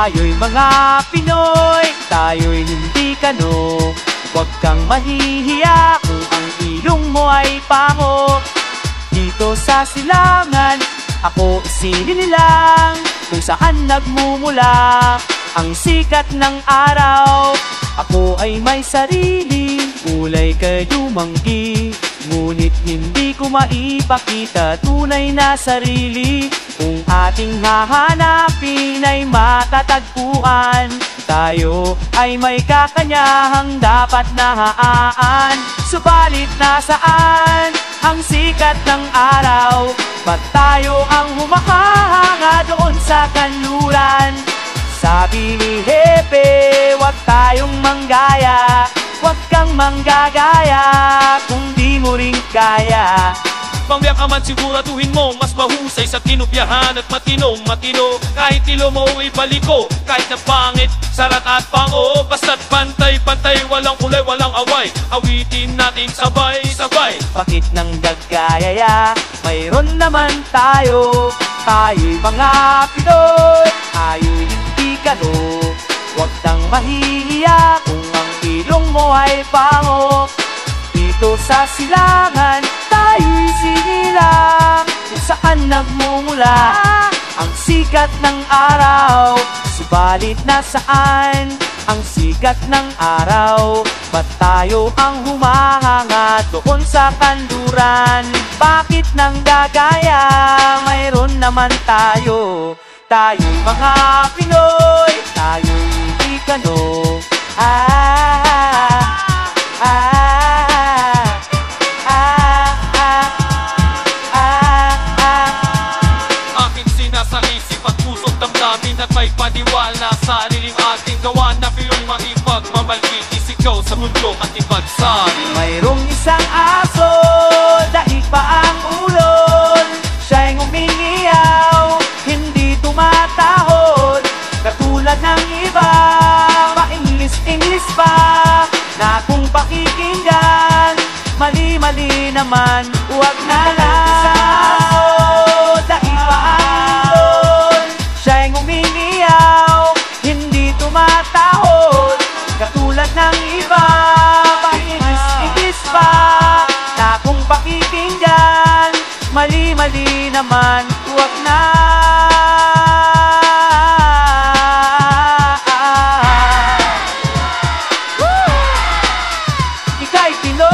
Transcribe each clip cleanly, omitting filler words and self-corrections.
Tayo'y mga Pinoy, tayo'y hindi kano. Huwag kang mahihiya kung ang ilong mo ay pango. Dito sa silangan, ako isinilang kung saan nagmumula ang sikat ng araw. Ako ay may sarili, kulay kadumanggi, ngunit hindi ko maipakita tunay na sarili. Kung ating hahanapin ay matatagpuan, tayo ay may kakanyahang dapat nahaan. Subalit nasaan ang sikat ng araw? Ba't tayo ang humahanga doon sa kanluran? Sabi ni Hepe, huwag tayong manggaya. Huwag kang manggagaya kung di mo rin kaya. Pangbiyak ka man siguraduhin mo mas mahusay sa kinubyahan at matino. Kahit tilo mo ibaliko, kahit na pangit, sarat at pango. Basta't pantay-pantay, walang kulay, walang away. Awitin natin sabay-sabay. Bakit nang gagayaya? Mayroon naman tayo. Tayo'y mga Pinoy, tayo'y hindi kano. Huwag kang mahihiya kung ang ilong mo ay pango. Dito sa silangan, tayo'y sinilang kung saan nagmumula ang sikat ng araw. Subalit nasaan ang sikat ng araw? Ba't tayo ang humahanga doon sa kanluran? Bakit nang gagaya? Mayroon naman tayo. Tayo'y mga Pinoy, tayo'y hindi kano. Aking sinasa isip at puso't damdamin at may paniwala sa sariling ating gawa na Pinoy maipagmamalaki. Isigaw sa mundo at ipagsari. Mayroong isang aso, daig pa ang ulol. Siya'y umingiyaw, hindi tumatahod. Katulad ng iba, pa-English pa, na kung pakikinggan, mali-mali naman, huwag na lang. Daig pa ang ulol, siya'y umingiyaw, hindi tumatahod. Katulad ng iba, pa-English pa, na kung pakikinggan, mali-mali naman, huwag na. Ika'y Pinoy.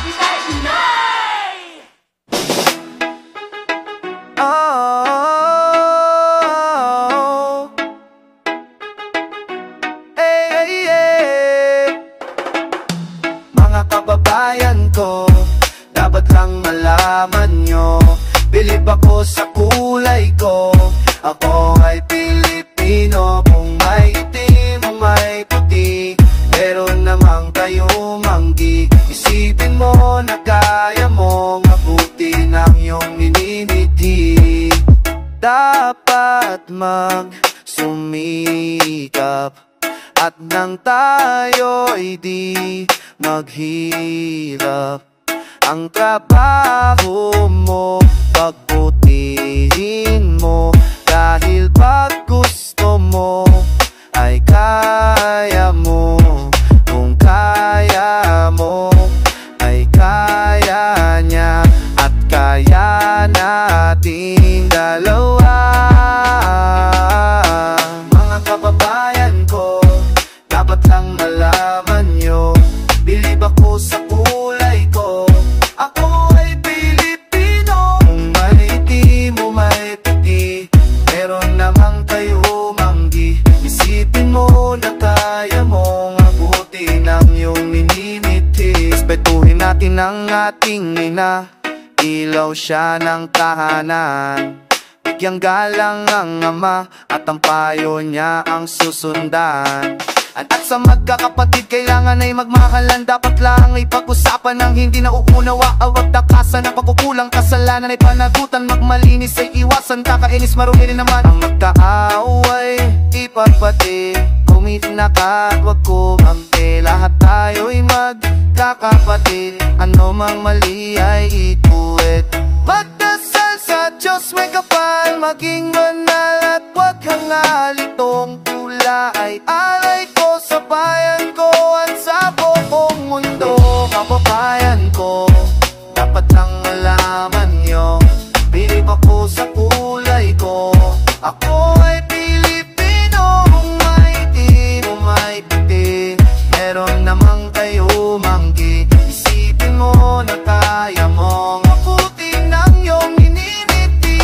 Ika'y Pinoy. Oh, hey, hey. Mga kababayan ko, dapat lang malaman nyo, bilib ako sa kulay ko. Ako ay Pilipino, kung may itim o may puti, meron namang kayo manggi. Isipin mo na kaya mong mabuti ng iyong minimiti. Dapat magsumikap at nang tayo'y di maghirap. Ang trabaho mo, pagbutihin mo, dahil pag gusto mo, ay kaya mo. Kung kaya mo, ay kaya niya, at kaya nating dalawa. Mga kababayan ko, dapat lang malaman nyo, bilib ako sa kulay ko. Ako ay Pilipino, kung may itim o may puti, meron namang kayo manggi. Isipin mo na kaya mong abuti ng iyong minimiti. Respetuhin natin ang ating ina, ilaw siya ng tahanan. Bigyang galang ang ama, at ang payo niya ang susundan. At sa magkakapatid kailangan ay magmahalan. Dapat lang ay pag-usapan ng hindi nauunawa. Awag takasan ng pagkukulang, kasalanan ay panagutan. Magmalinis ay iwasan, kakainis marumi rin naman. Ang magkaaway ipagpati, kumitina ka at wag kumampi. Lahat tayo'y magkakapatid, ano mang mali ay ituwid. Magdasal sa Diyos may kapal, maging banal at wag hangalitong tula ay alay ko sa bayan ko at sa buong mundo. Kababayan ko, dapat lang malaman nyo, bilib ako sa kulay ko. Ako ay Pilipino, may itim o may puti. Meron namang kayo manggi, isipin mo na kaya mong maputin ang iyong ininiti.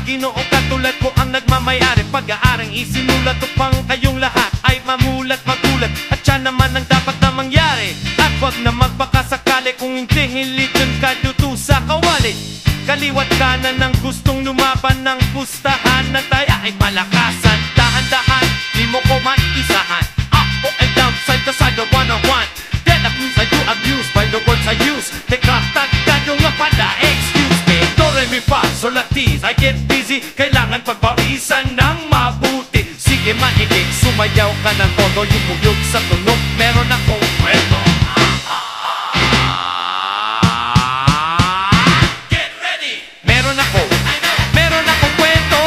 Ginoong katulad ko ang nagmamayari. Pag-aarang isinulat upang kayong lahat ay mamulat, magulat. At siya naman ang dapat na mangyari. At wag na magpakasakali kung hindi hilitan ka duto sa kawali. Kaliwat kanan ng gustong lumaban ng pustahan na tayo ay malakasan. Dahan-dahan, di mo ko maisahan. Up and down, side to side, the one-on-one. Then abuse, I do abuse by the words I use. Teka, tagkado nga pala, excuse me. Do, re, mi, fa, sol, la, ti. I get busy, kailangan pagbawisan ng mabuti. Sige makinig, sumayaw ka ng todo. Yung buyog sa tunog, meron akong kwento. Get ready! Meron akong kwento. Meron akong kwento.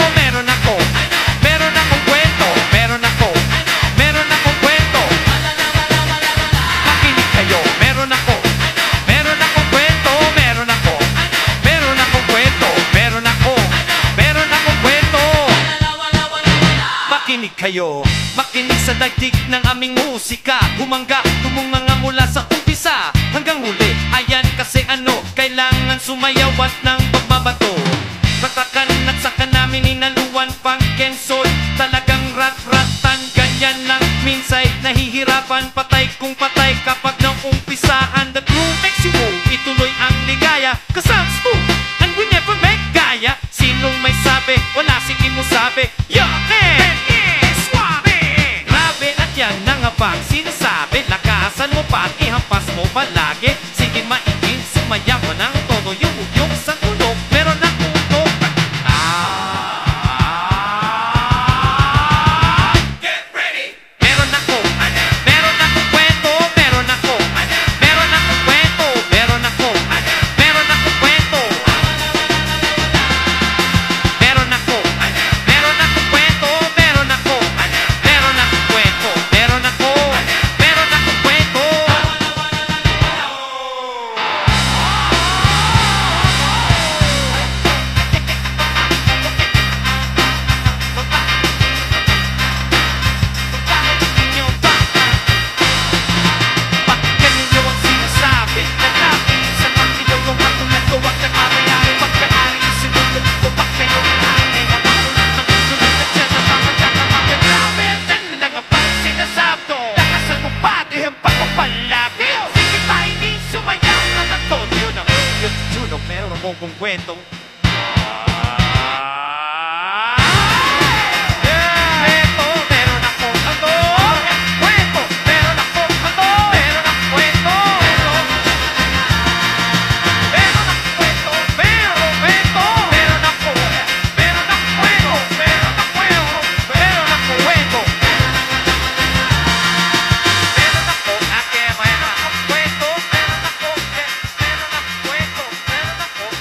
Makinig kayo, meron akong kwento. Meron akong kwento. Makinig kayo, makinig sa daigdig ng aming musika. Humangga, tumunganga mula sa umpisa hanggang huli. Ayan kasi kailangan sumayaw at ng pagbabato. Katakan at saka namin inaluan pang kensoy. Talagang rat-ratan, ganyan lang minsay. Nahihirapan, patay kung patay kapag naumpisahan. The groove makes you move, ituloy ang ligaya. Cause I'm smooth, and we never make gaya. Sinong may sabi, wala sige mo sabi. Yakin! Grabe at yan na nga bang sinasabi. Lakasan mo pa at ihampas mo palagi. Sige maiging, sumayaw mo ng todo. Yung sa tunog, meron na utok. Get ready! Meron akong kwento. Meron akong kwento. Kung kwentong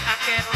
I can't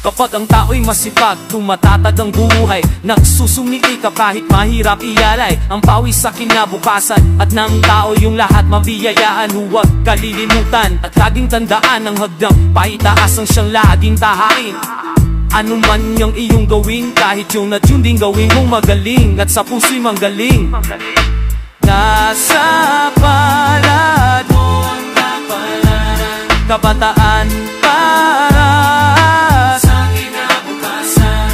Kapag ang tao'y masipag, tumatatag ang buhay, nagsusumiti ka kahit mahirap ialay ang pawis sa kinabukasan. At ng tao yung lahat mabiyayaan, huwag kalilimutan at laging tandaan ang hagdang paitaas ang siyang laging tahain. Ano man yung iyong gawin, kahit yung natunding gawin mong magaling at sa puso'y manggaling. Nasa palad mo ang kapalaran, kabataan para sa kinabukasan.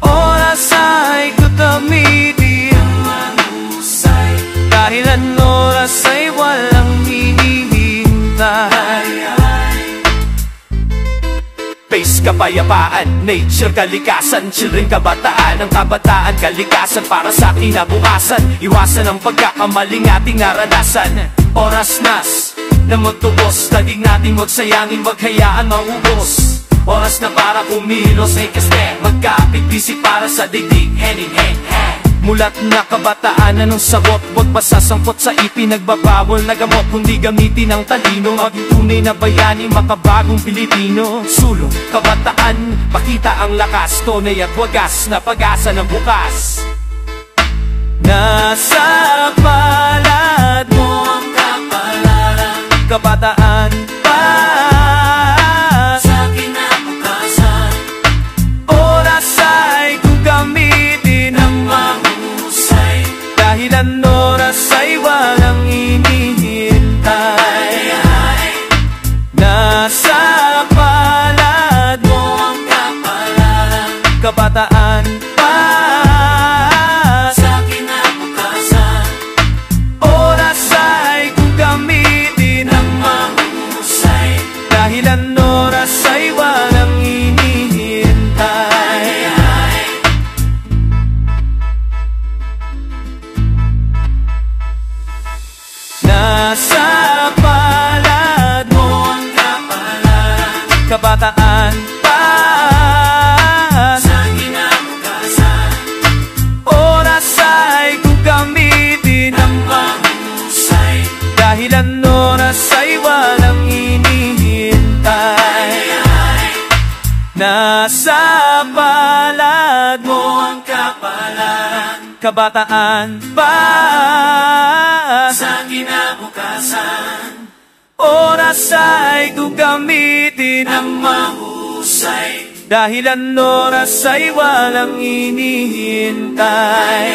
Oras ay gagamitin ang mahusay, dahil ang oras ay walang hinihintay. Space, kapayapaan, nature, kalikasan, children, kabataan. Ang kabataan, kalikasan para sa kinabukasan. Iwasan ang pagkakamaling ating naranasan. Oras nas na magtubos, daig natin magsayangin, wag hayaan maubos. Oras na para kumilos, ay kaste magkapit-bisik para sa digdig, hand in hand, hand. Mulat na kabataan, anong sagot? Huwag pasasangkot sa ipinagbabawal na gamot, kundi gamitin ang talino. Maging tunay na bayani, makabagong Pilipino. Sulong kabataan, pakita ang lakas, tunay at wagas na pag-asa ng bukas. Nasa palad mo ang kapalaran, kabataan pa sa kinabukasan. Oras ay kung gamitin ang mahusay, dahil ang oras ay walang hinihintay. Nasa palad mo ang kapalaran, kabataan pa sa kinabukasan. Oras ay kung gamitin ang mahusay, dahil ang oras ay walang hinihintay. Nasa palad mo ang kapalaran, kabataan pa sa kinabukasan. Oras ay kung gamitin ang mahusay, dahil ang oras ay walang hinihintay. Nasa palad mo ang kapalaran, kabataan pa sa kinabukasan. Oras ay kung gamitin ang mahusay, dahil ang oras ay walang hinihintay.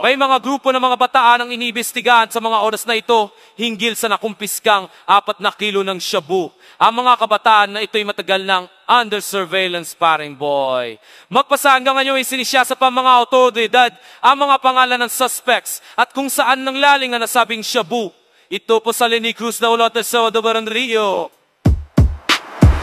May mga grupo ng mga bataan ang iniimbestigahan sa mga oras na ito hinggil sa nakumpiskang 4 na kilo ng shabu. Ang mga kabataan na ito'y matagal ng under surveillance, paring boy. Magpasa hanggang ngayon ay sinisiyasat pa mga otoridad ang mga pangalan ng suspects at kung saan nanglaling ang nasabing shabu. Ito po sa Lenny Cruz na ulot sa Odobaran Rio.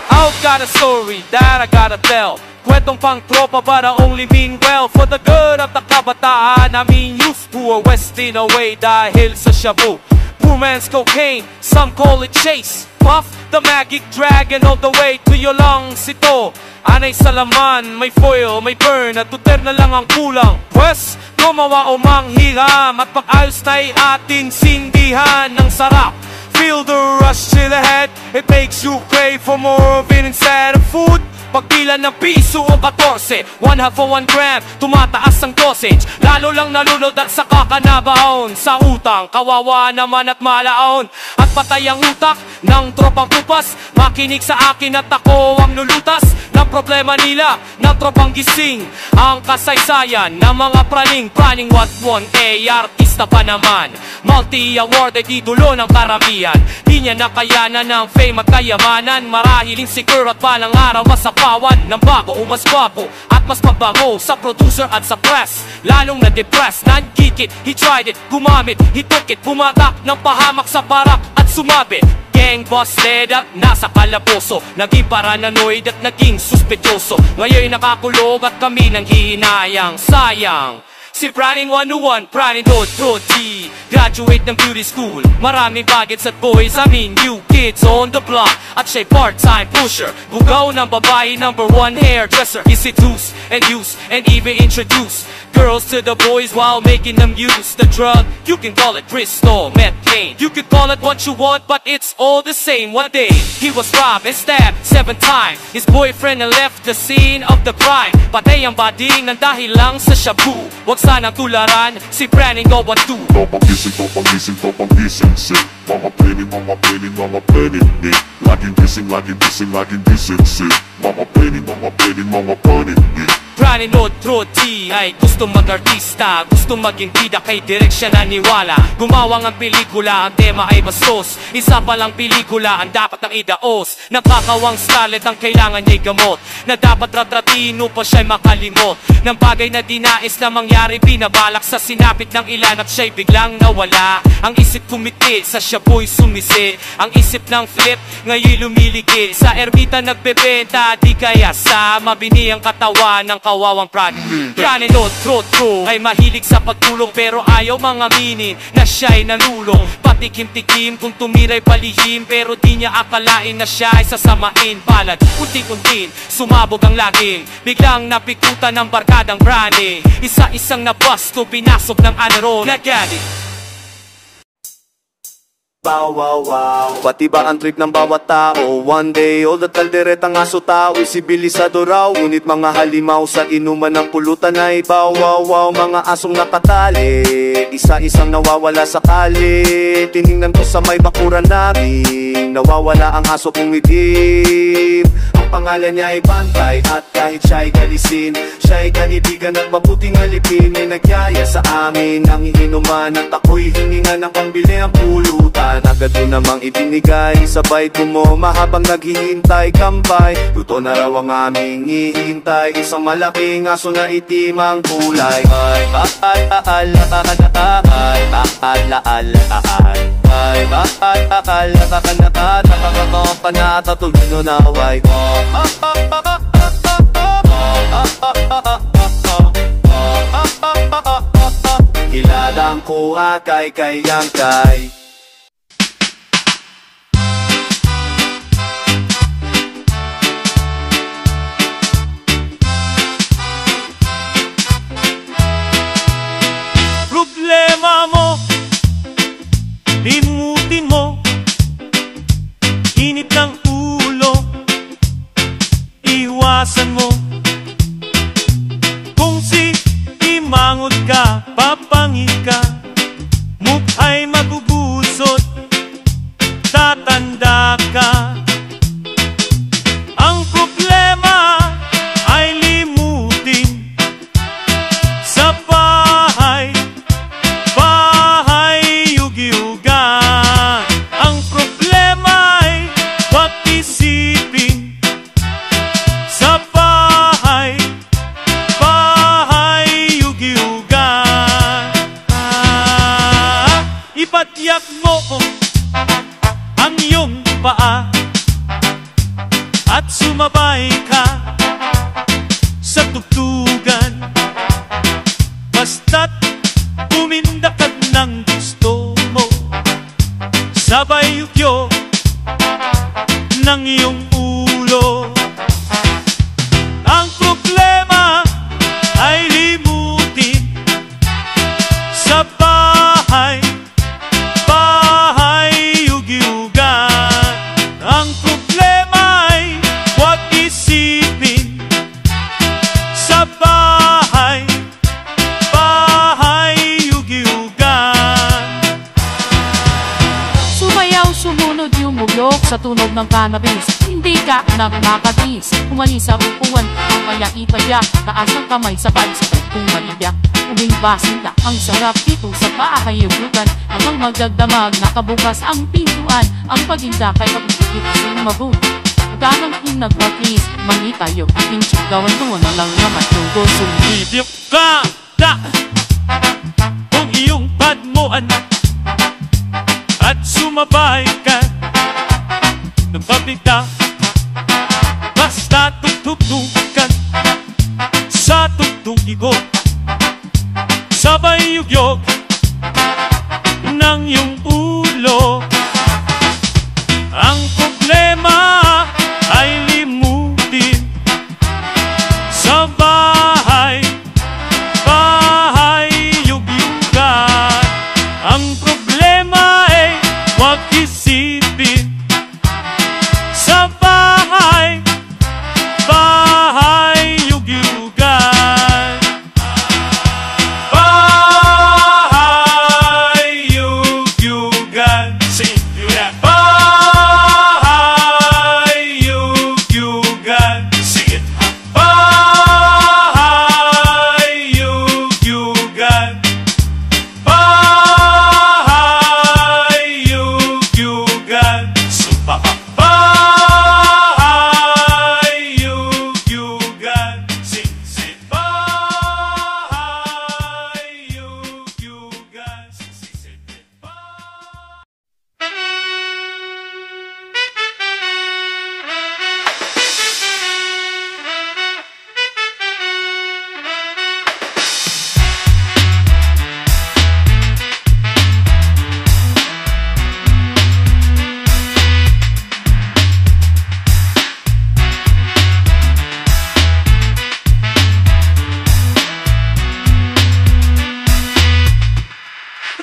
I've got a story that I gotta tell. Kwentong pang tropa but I only mean well for the good of the kabataan. I mean youth who are wasting away dahil sa shabu. Poor man's cocaine, some call it chase. Puff the magic dragon all the way to your lungs. Ito, anay sa laman, may foil, may burn, at tuter na lang ang kulang. Pwes, gumawa o manghiram at pag-ayos na'y atin sindihan ng sarap. Feel the rush till ahead, it makes you crave for more of it instead of food. Pagpila ng piso o 14, 1/2 o 1 gram, tumataas ang dosage. Lalo lang nalunod at saka ka nabaon sa utang, kawawa naman at malaon. At patay ang utak ng tropang tupas, makinig sa akin at ako ang lulutas ng problema nila, ng tropang gising. Ang kasaysayan ng mga praning what won, artista pa naman. Multi-award ay titulo ng karamihan. Di niya nakayanan ng fame at kayamanan. Marahiling siguro at balang araw masapawan ng bago o mas bago at mas mabango sa producer at sa press. Lalong na-depress, nangkikit, he tried it, gumamit, he took it, pumatak ng pahamak sa barak at sumabit. Gang busted at nasa kalaboso, naging paranoid at naging suspetyoso. Ngayon nakakulog at kami nang hihinayang, sayang. Si Praning 101, Praning Dodi, graduate ng beauty school. Maraming bagets at boys, I mean new kids on the block. At siya'y part-time pusher, bugaw ng babae, #1 hairdresser. He seduce and use and even introduce girls to the boys while making them use the drug. You can call it crystal meth pain. You can call it what you want, but it's all the same. One day he was robbed and stabbed 7 times. His boyfriend left the scene of the crime. Patay ang bading ng dahil lang sa shabu. Wag sanang tularan si Branning go what do. Papagising, papagising, papagising, sick. Mga planning, mga planning, mga planning, nick. Laging gising, laging gising, laging gising, sick. Mga planning, mga planning, mga planning, nick. Branning Troti ay gusto mag-artista, gusto maging bida kay direk siya naniwala. Gumawa ng pelikula, ang tema ay bastos. Isa palang pelikula ang dapat nang idaos. Nakakawang starlet ang kailangan niya'y gamot, na dapat ratratino pa siya'y makalimot. Ng bagay na dinais na mangyari, binabalak sa sinapit ng ilan at siya'y biglang nawala. Ang isip kumiti, sa shabu'y sumisi. Ang isip ng flip, ngayon lumiligid. Sa erbita nagbebenta, di kaya sa mabini ang katawan ng kawawang Branning Trotro ay mahilig sa pagtulong, pero ayaw mga minin na siya'y nanulong. Patikim-tikim kung tumiray palihim, pero di niya akalain na siya ay sasamain. Palad, unti-untin, sumabog ang laging biglang napikutan ng barkadang Branning. Isa-isang nabasto, pinasok ng anero na galing. Wow, wow, wow. Pati ba ang trip ng bawat tao? One day, all the kalderetang aso tao isibilisado raw. Ngunit mga halimaw sa inuman ng pulutan ay wow, wow, wow. Mga asong nakatali, isa-isang nawawala sa kali. Tiningnan ko sa may bakuran namin, nawawala ang aso kong itim. Ang pangalan niya ay Bantay, at kahit siya'y galisin, siya'y kaibigan at mabuting alipin. Ay nagyaya sa amin ang inuman, at ako'y hininga ng pambili ang pulutan. Agad ko namang ibinigay, sabay tumo mahabang naghihintay kambay. Luto na raw ang aming ihintay, isang malaking aso na itim ang kulay. Ay Iladang ko akay kayang kay. Problema mo, limutin mo. Init ng ulo, iwasan mo. Kung si imangot ka, papangit ka, mukha'y magugusot, tatanda ka. Ang problema ay limutin sa bahay yugi-yugan. Ang problema ay wag isipin sa bahay yugi-yugan. Ipadyak mo ang iyong paa at sumabay ka sa tugtugan. Basta't umindakad ng gusto mo, sabay yugyo ng iyong ulo. Ang problema ay limutin sa bahay yugi-yugan. Ang problema ay wag isipin sa bahay yugi-yugan. Sumayaw, sumunod, yumulok sa tunog ng cannabis. Hindi ka nakakatis, umalis sa upuan, kaya ipadyak, taas ang kamay sabay kung malibyak. Umingbasin na ang sarap dito sa bahay-yugugan. Habang magdagdamag, nakabukas ang pintuan. Ang paginda kay pagkikit sumabog. Ganang hinagpakis, mani tayo, pinch, gawan mo na lang naman tugo. Sumidip ka na kung iyong padmoan at sumabay ka ng pabigda. Basta tugtugtugan sa tugtugigo, sabay yugyog ng iyong ulo. Ang problema ay limutin sa bahay isipin sa bahay, bahay yugyugan. Bahay yugyugan. Sing it. Bahay yugyugan. Sing it. Bahay yugyugan. Bahay yugyugan. Sumpa. Bahay yugyugan. Sing, sing. Bahay yugyugan. Sing, sing, sing.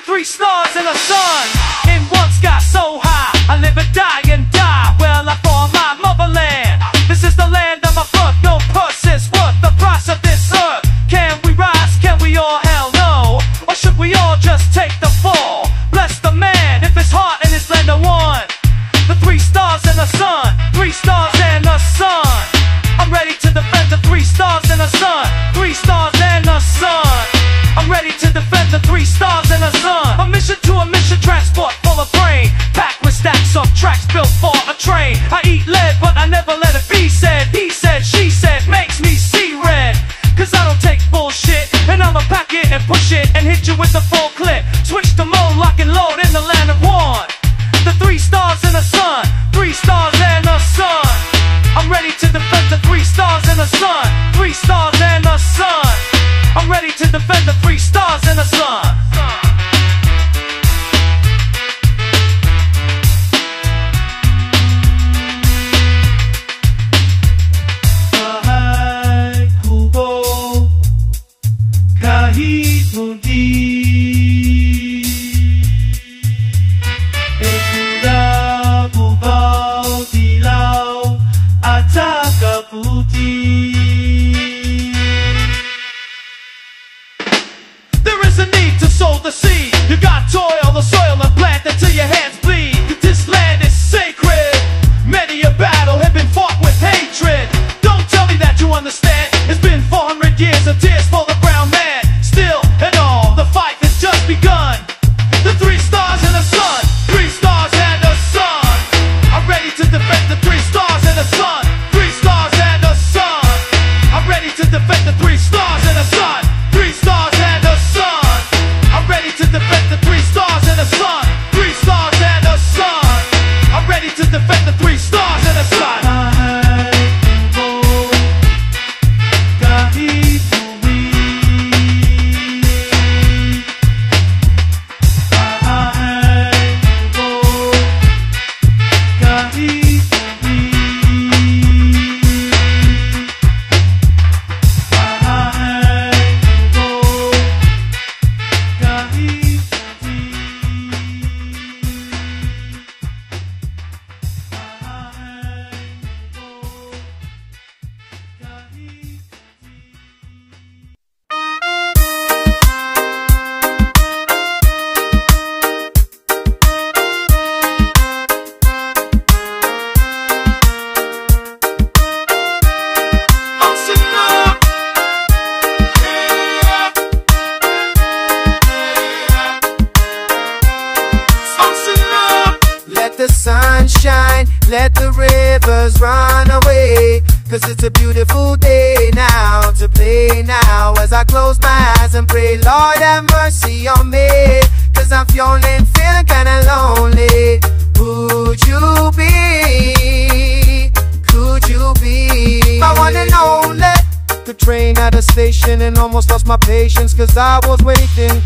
Three stars in the sun, in one sky so high. I live and die and die. Well, I for my motherland. This is the land of my birth. No purse is worth the price of this earth. Can we rise? Can we all? Hell no. Or should we all just take the fall? Bless the man if his heart and his land are one. The three stars in the sun, three stars in the sun. I'm ready to defend the three stars in the sun, three stars in the sun. I'm ready to defend the three stars in the sun. A mission to a mission, transport full of brain, packed with stacks of tracks built for a train. I eat lead, but I never let it be said. He said, she said, makes me see red. Cause I don't take bullshit, and I'ma pack it and push it and hit you with the full clip. Switch the mode, lock and load in the land of one. The three stars in the sun, three stars in the sun. I'm ready to defend the three stars in the sun, three stars in the sun. I'm ready to defend the three stars in the sun. Bahay kubo kahit mundi, ekura bubaw dilaw at saka puti. There is a need to sow the seed. You got toil, the soil, and plant until your hands bleed. This land is sacred. Many a battle have been fought with hatred. Don't tell me that you understand. It's been 400 years of tears for the brown man. Still and all, the fight has just begun. The three stars in the sun, three stars and the sun. I'm ready to defend the three stars in the sun, three stars and the sun. I'm ready to defend the three stars in the sun, three stars and the sun. I'm ready to defend the three stars in the sun, three stars and the sun. I'm ready to defend the three stars in the sun. the sun shine, let the rivers run away. Cause it's a beautiful day now to play now. As I close my eyes and pray, Lord have mercy on me. Cause I'm feeling kinda lonely. Would you be, could you be my one and only? The train at a station and almost lost my patience cause I was waiting.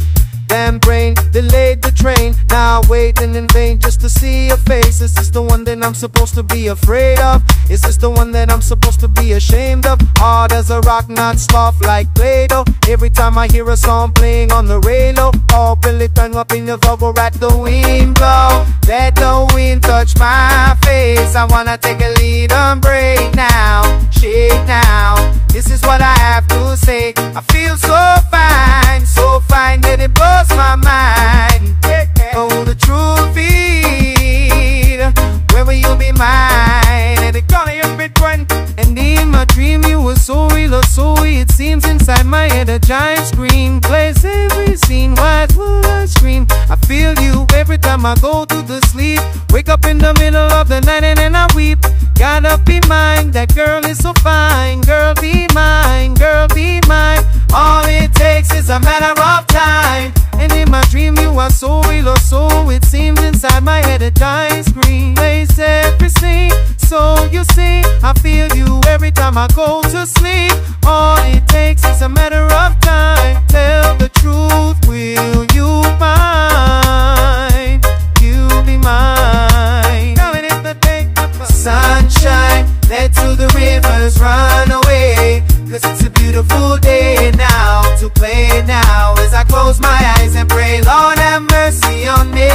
damn brain, delayed the train. Now waiting in vain just to see your face. Is this the one that I'm supposed to be afraid of? Is this the one that I'm supposed to be ashamed of? Hard as a rock, not soft like Play-Doh. Every time I hear a song playing on the radio, oh, Billy, turn up in your vocal, at the wind blow. Let the wind touch my face. I wanna take a lead and break now, shake now. This is what I have to say. I feel so fine that it blows my mind. Oh, the truth is, where will you be mine? And it gonna be between. And in my dream you were so real or so it seems. Inside my head a giant screen plays every scene. Why will I scream? I feel you every time I go to the sleep. Wake up in the middle of the night and then I weep. Gotta be mine, that girl is so fine. Girl be mine, girl be mine. All it takes is a matter of time. And in my dream you are so real or so it seems. Inside my head a giant screen plays every scene. So you see, I feel you every time I go to sleep. All it takes is a matter of time. Tell the truth, will you mine? You be mine. Sunshine, let to the rivers run away. Cause it's a beautiful day now, to play now. As I close my eyes and pray, Lord have mercy on me.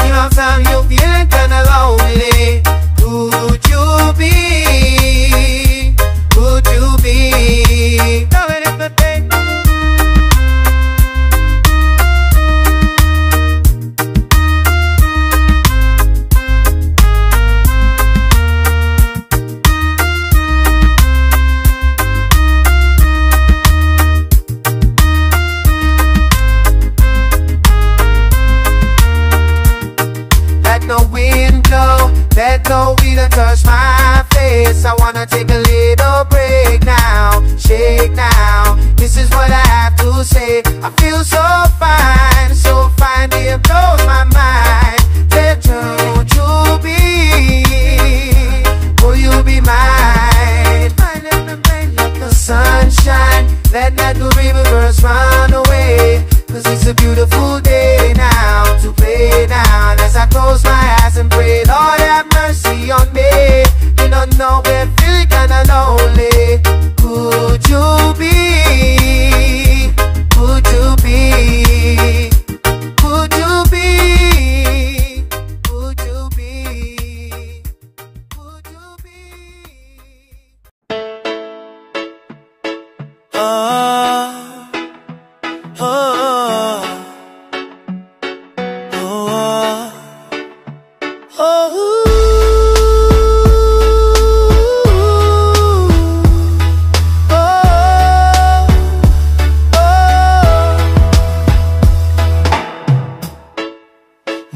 You know time you feeling kinda lonely. Could you be? Could you be? Tell it if the day. Let the wind touch my face. I wanna take a little break now, shake now. This is what I have to say. I feel so fine, it blows my mind. Then don't you be, will you be mine? Let the sunshine, let the rivers run away. Cause it's a beautiful day now, to play now. As I close my eyes and pray, Lord have mercy on me. You don't know where feeling kinda lonely. Could you be? Could you be? Could you be? Could you be? Could you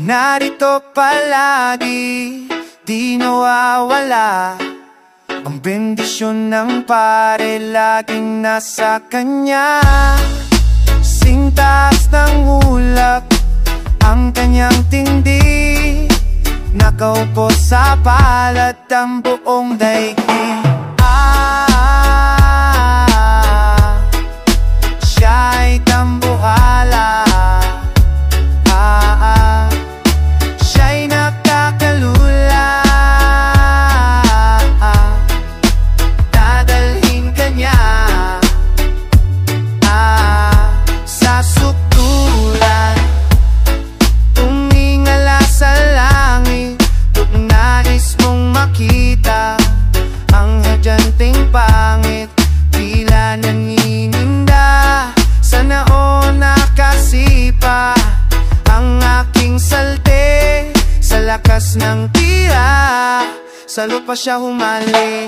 Narito palagi, di nawawala ang bendisyon ng pare, laging nasa kanya. Sintas ng ulap ang kanyang tindi, nakaupo sa palad ang buong daigdig. Siya'y tambuhala, siya'y nakakalula. Dadalhin ka niya sa sukdulan, tumingala sa langit, kung nais mong makita ang hadyanteng pangit, tila nanininda sa naon nakasipa ang aking salte. Sa lakas ng tira, sa lupa siya humali.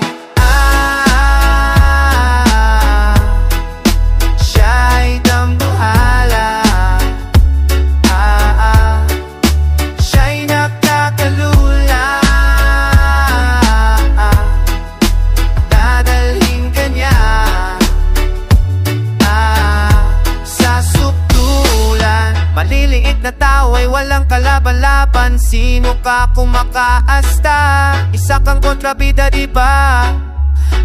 Siya'y dambuhala, siya'y nakakalula. Dadalhin ka niya sa sukdulan. Maliliit na tao ay walang kalaban-laban. Sino ka kung makaasta? Isa kang kontrabida, diba?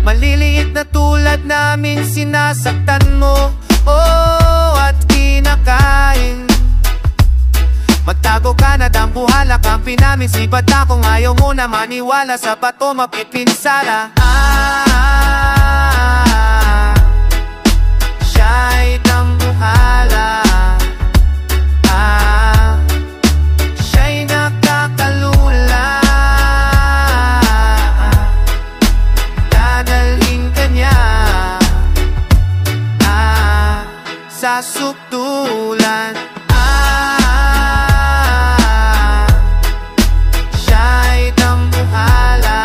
Maliliit na tulad namin, sinasaktan mo, oh, at kinakain. Magtago ka na dambuhala kang pinamin. Sibat akong ayaw mo na maniwala. Sa bato mapipinsala. Siya'y dambuhala. Siya'y nakakalula. Dadalhin ka niya sa sukdulan. Siya'y dambuhala.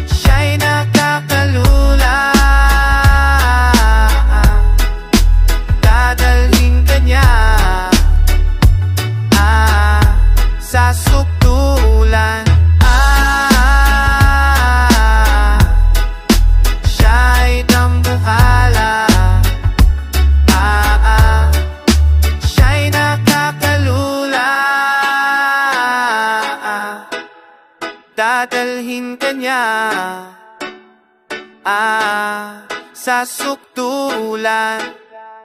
Siya'y nakakalula. Dadalhin ka niya sa sukdulan. Siya'y dambuhala. Siya'y nakakalula. Dadalhin ka niya sa sukdulan.